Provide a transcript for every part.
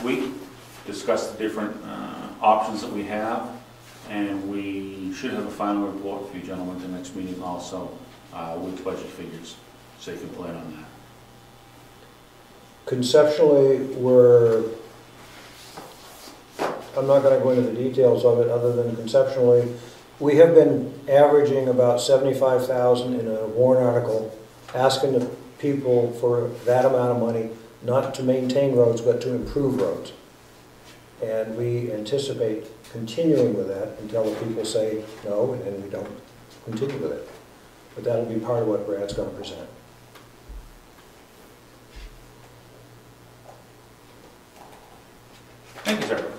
week, discuss the different options that we have, and we should have a final report for you gentlemen at the next meeting also with budget figures, so you can plan on that. Conceptually, I'm not going to go into the details of it other than conceptually, we have been averaging about $75,000 in a warrant article, asking the people for that amount of money, not to maintain roads, but to improve roads. And we anticipate continuing with that until the people say no, and we don't continue with it. But that'll be part of what Brad's going to present. Thank you, sir.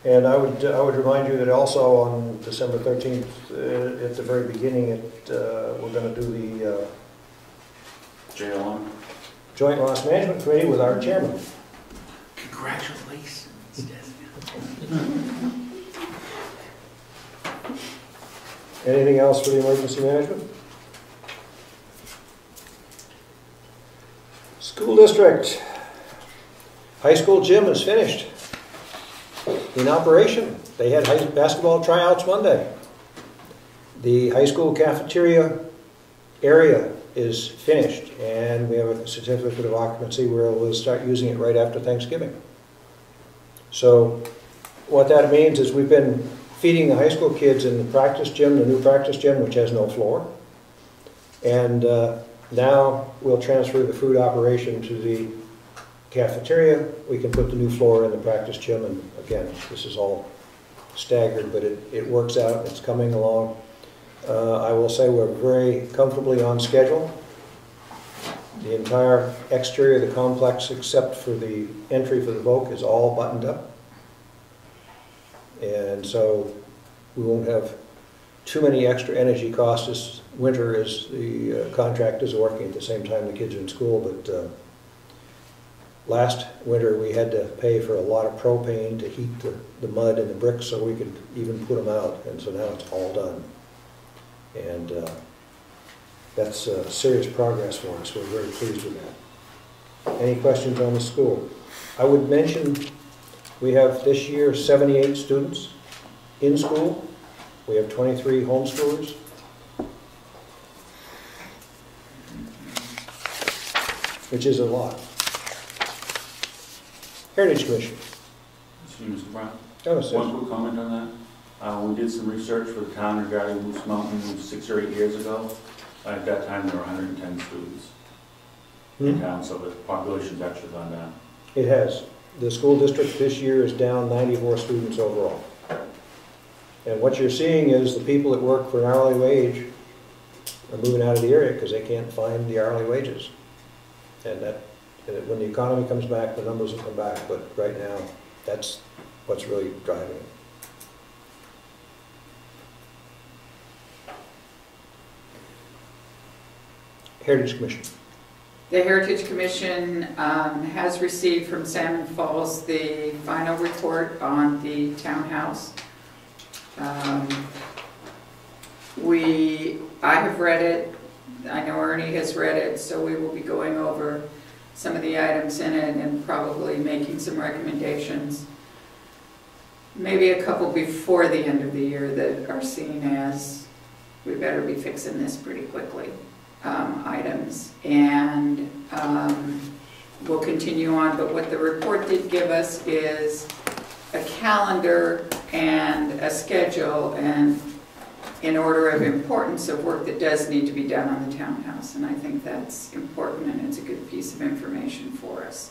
And I would remind you that also on December 13th, at the very beginning, we're going to do the JLM. Joint Loss Management Committee with our chairman. Congratulations. Anything else for the emergency management? School district. High school gym is finished. In operation. They had basketball tryouts Monday. The high school cafeteria area is finished, and we have a certificate of occupancy where we'll start using it right after Thanksgiving. So what that means is we've been feeding the high school kids in the practice gym, the new practice gym, which has no floor. And now we'll transfer the food operation to the cafeteria. We can put the new floor in the practice gym, and again, this is all staggered, but it works out. It's coming along. I will say we're very comfortably on schedule. The entire exterior of the complex, except for the entry for the Vogue, is all buttoned up. And so we won't have too many extra energy costs this winter as the contractors are working at the same time the kids are in school. But last winter we had to pay for a lot of propane to heat the mud and the bricks so we could even put them out. And so now it's all done. And that's serious progress for us. We're very pleased with that. Any questions on the school? I would mention we have this year 78 students in school. We have 23 homeschoolers. Which is a lot. Heritage Commission. Excuse me, Mr. Brown. Oh, sir. One quick comment on that. We did some research for the town regarding Moose Mountain 6 or 8 years ago. At that time, there were 110 students in town, so the population's actually gone down. It has. The school district this year is down 94 students overall. And what you're seeing is the people that work for an hourly wage are moving out of the area because they can't find the hourly wages. And that, when the economy comes back, the numbers will come back. But right now, that's what's really driving it. Heritage Commission. The Heritage Commission has received from Salmon Falls the final report on the townhouse. I have read it. I know Ernie has read it, so we will be going over some of the items in it and probably making some recommendations. Maybe a couple before the end of the year that are seen as we better be fixing this pretty quickly. Items, and we'll continue on, but what the report did give us is a calendar and a schedule and in order of importance of work that does need to be done on the townhouse, and I think that's important and it's a good piece of information for us.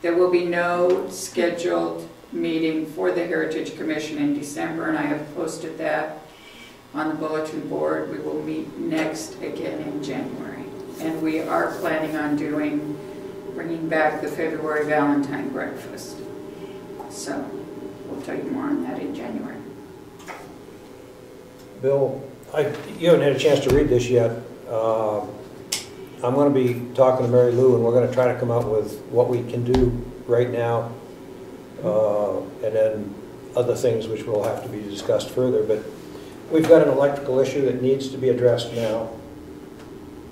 There will be no scheduled meeting for the Heritage Commission in December, and I have posted that on the bulletin board. We will meet next again in January. And we are planning on bringing back the February Valentine breakfast. So we'll tell you more on that in January. Bill, you haven't had a chance to read this yet. I'm going to be talking to Mary Lou, and we're going to try to come up with what we can do right now, and then other things which will have to be discussed further. But we've got an electrical issue that needs to be addressed now,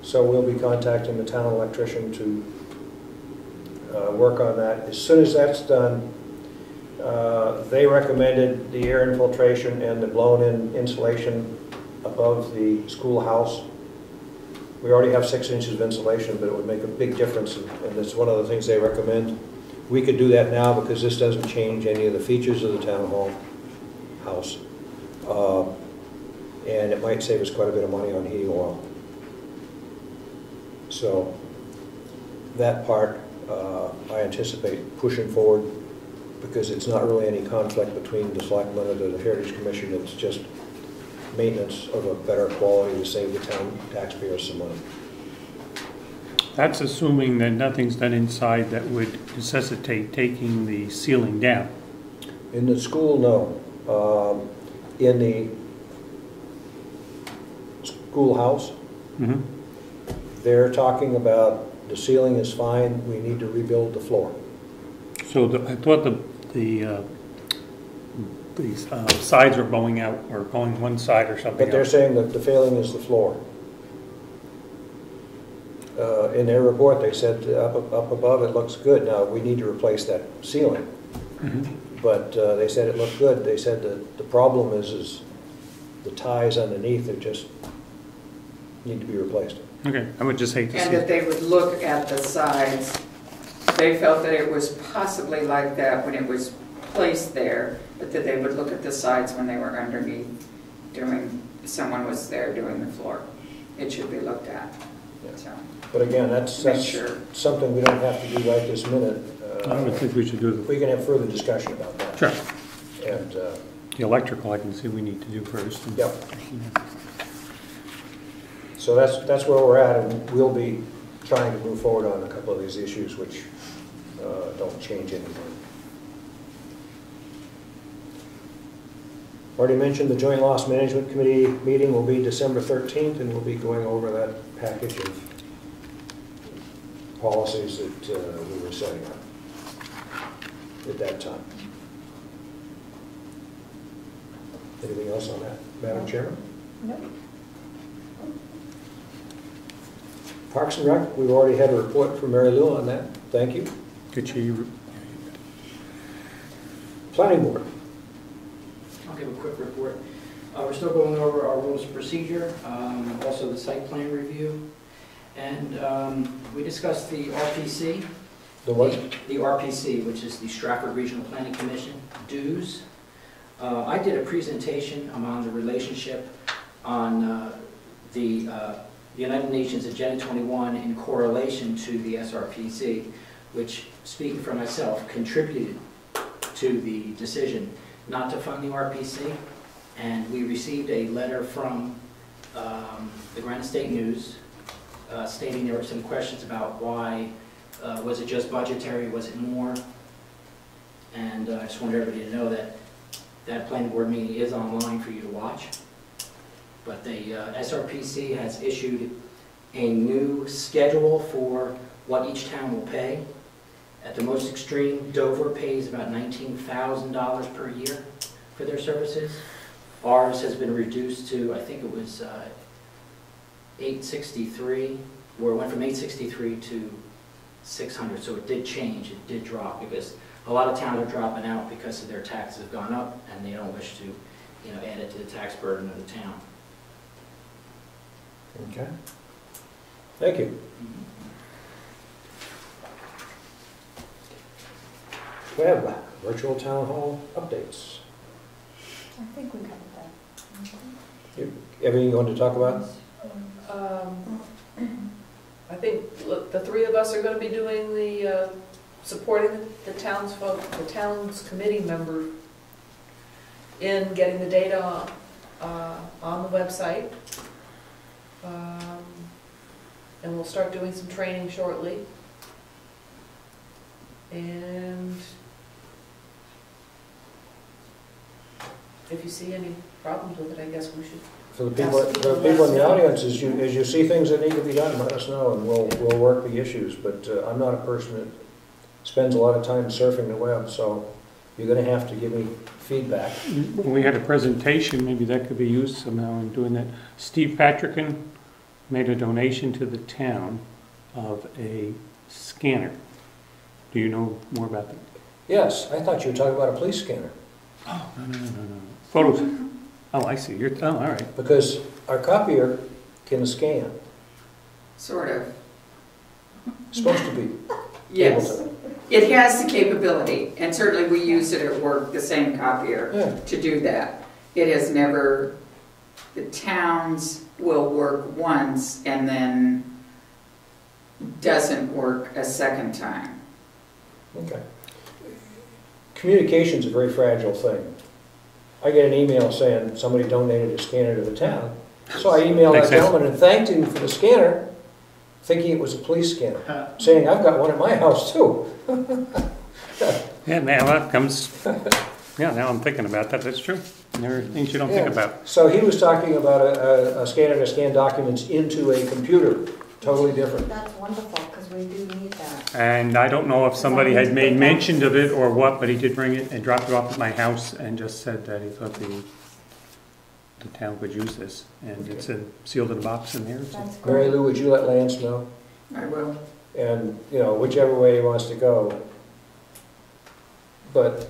so we'll be contacting the town electrician to work on that. As soon as that's done, They recommended the air infiltration and the blown-in insulation above the schoolhouse. We already have 6 inches of insulation, but it would make a big difference, and it's one of the things they recommend. We could do that now because this doesn't change any of the features of the town hall house. And it might save us quite a bit of money on heating oil. So that part I anticipate pushing forward because it's not really any conflict between the selectmen and the Heritage Commission. It's just maintenance of a better quality to save the town taxpayers some money. That's assuming that nothing's done inside that would necessitate taking the ceiling down. In the school, no. In the schoolhouse, they're talking about the ceiling is fine, we need to rebuild the floor. So I thought the sides are bowing out, or going one side or something. But they're saying that the failing is the floor. In their report, they said up above it looks good. Now, we need to replace that ceiling. But they said it looked good. They said that the problem is the ties underneath are just need to be replaced. Okay, I would just hate to see. And that they would look at the sides. They felt that it was possibly like that when it was placed there, but that they would look at the sides when they were underneath someone was there doing the floor. It should be looked at. Yeah. So, but again, that's sure. something we don't have to do right this minute. I would think we should do We can have further discussion about that. Sure. And The electrical, I can see we need to do first. And, yep. So that's where we're at, and we'll be trying to move forward on a couple of these issues which don't change anything. Already mentioned the Joint Loss Management Committee meeting will be December 13th, and we'll be going over that package of policies that we were setting up at that time. Anything else on that, Madam Chairman? No. Parks and Rec, we've already had a report from Mary Lou on that. Thank you. Could you? Planning Board. I'll give a quick report. We're still going over our rules of procedure, also the site plan review, and we discussed the RPC. The what? The RPC, which is the Stratford Regional Planning Commission dues. I did a presentation on the relationship on the United Nations Agenda 21 in correlation to the SRPC, which, speaking for myself, contributed to the decision not to fund the RPC. And we received a letter from the Granite State News stating there were some questions about why, was it just budgetary, was it more? And I just want everybody to know that that planning board meeting is online for you to watch. But the SRPC has issued a new schedule for what each town will pay. At the most extreme, Dover pays about $19,000 per year for their services. Ours has been reduced to, I think it was $863, where it went from $863 to $600. So it did change, it did drop, because a lot of towns are dropping out because of their taxes have gone up, and they don't wish to, add it to the tax burden of the town. Okay. Thank you. We have virtual town hall updates. I think we covered that. Everything you want to talk about? I think the three of us are going to be doing the supporting the town's committee member in getting the data on the website, and we'll start doing some training shortly. And if you see any problems with it, I guess we should. For the people in the audience, as you see things that need to be done, let us know, and we'll work the issues. But I'm not a person that spends a lot of time surfing the web, so you're going to have to give me feedback. When we had a presentation, maybe that could be used somehow in doing that. Steve Patrickin made a donation to the town of a scanner. Do you know more about that? Yes, I thought you were talking about a police scanner. Oh, no. Photos. Oh, I see. You're, oh, all right. Because our copier can scan. Sort of. It's supposed to be. Yes. Able It has the capability, and certainly we use it at work, the same copier, Yeah. to do that. It has never, the towns will work once and then doesn't work a second time. Okay. Communication's a very fragile thing. I get an email saying somebody donated a scanner to the town. So I emailed that Makes sense. gentleman and thanked him for the scanner, thinking it was a police scanner, saying, I've got one at my house too. Yeah, now that comes, yeah, now I'm thinking about that. That's true. There are things you don't think Yeah. about. So he was talking about a scanner to scan documents into a computer, totally different. That's wonderful, because we do need that. And I don't know if somebody had made mention of it or what, but he did bring it and dropped it off at my house and just said that he thought the town could use this. And it's sealed in a box in there. So. That's Mary great. Lou, would you let Lance know? I will. And, you know, whichever way he wants to go. But,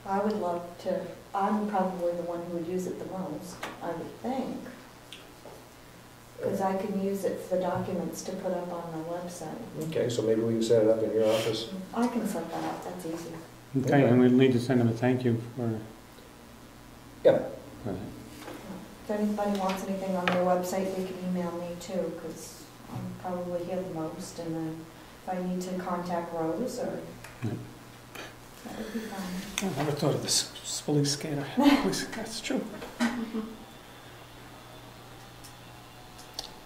I would love to, I'm probably the one who would use it the most, I would think. Because I can use it for the documents to put up on the website. okay, so maybe we can set it up in your office. I can set that up, that's easy. Okay, and we'll need to send him a thank you for. Yeah. for If anybody wants anything on their website, they can email me too, because I'm probably here the most, and then if I need to contact Rose, or, Yep. that would be fine. I never thought of this police scanner. That's true.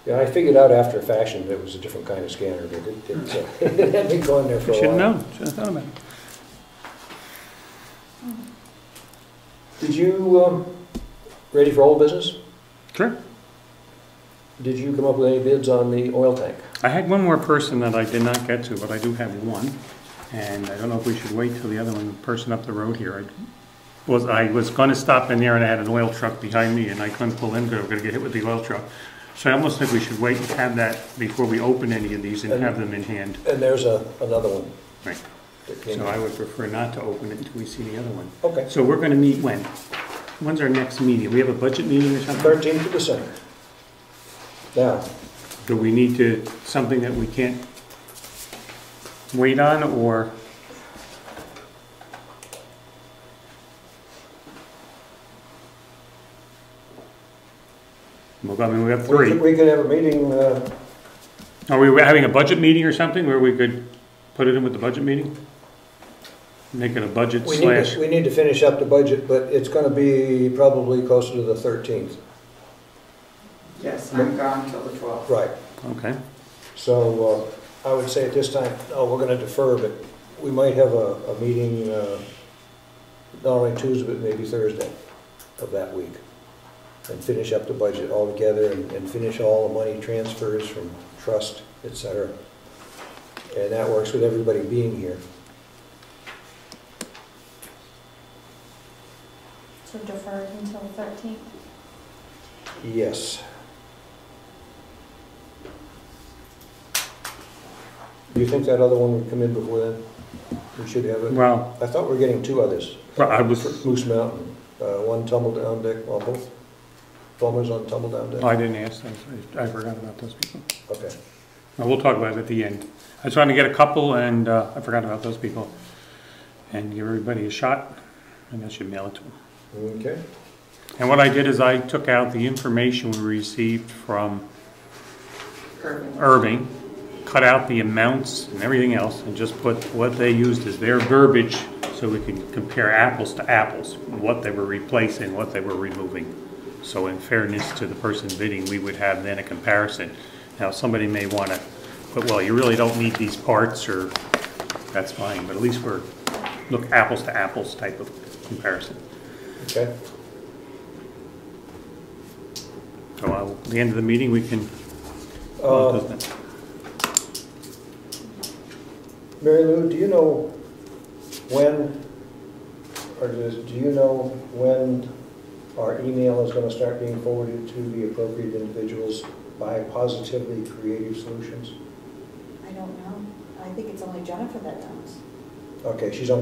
Yeah, I figured out after a fashion that it was a different kind of scanner, but it had been going there for a while. Should have known. Should have thought about it. Did you, ready for old business? Sure. Did you come up with any bids on the oil tank? I had one more person that I did not get to, but I do have one. And I don't know if we should wait till the other one, person up the road here. I was going to stop in there and I had an oil truck behind me and I couldn't pull in because I was going to get hit with the oil truck. So I almost think we should wait and have that before we open any of these and have them in hand. And there's another one. Right. that came So in. I would prefer not to open it until we see the other one. Okay, So we're going to meet when? When's our next meeting? We have a budget meeting or something? 13th of December. Now, Do we need to, something that we can't wait on, or? Well, I mean, we have we three. could have a meeting, Are we having a budget meeting or something where we could put it in with the budget meeting? Make it a budget we slash, need to finish up the budget, but it's going to be probably closer to the 13th. Yes, I'm gone till the 12th. Right. okay. So I would say at this time, we're going to defer, but we might have a meeting not only Tuesday, but maybe Thursday of that week. And finish up the budget altogether and finish all the money transfers from trust, etc. And that works with everybody being here. So defer it until the 13th? Yes. Do you think that other one would come in before then? We should have it. Well, I thought we were getting two others. I was, Moose Mountain, one tumble down deck, well, both plumbers on tumble down deck. I didn't ask those. I forgot about those people. Okay. Well, we'll talk about it at the end. I was trying to get a couple, and I forgot about those people. And give everybody a shot, and I should mail it to them. Okay. And what I did is I took out the information we received from Perfect. Irving, cut out the amounts and everything else, and just put what they used as their verbiage so we can compare apples to apples, what they were replacing, what they were removing. So in fairness to the person bidding, we would have then a comparison. Now, somebody may want to put, well, you really don't need these parts, or that's fine, but at least we're, look, apples to apples type of comparison. Okay. So at the end of the meeting, we can, Mary Lou, do you know when, or do you know when our email is going to start being forwarded to the appropriate individuals by Positively Creative Solutions? I don't know. I think it's only Jennifer that does. Okay, she's on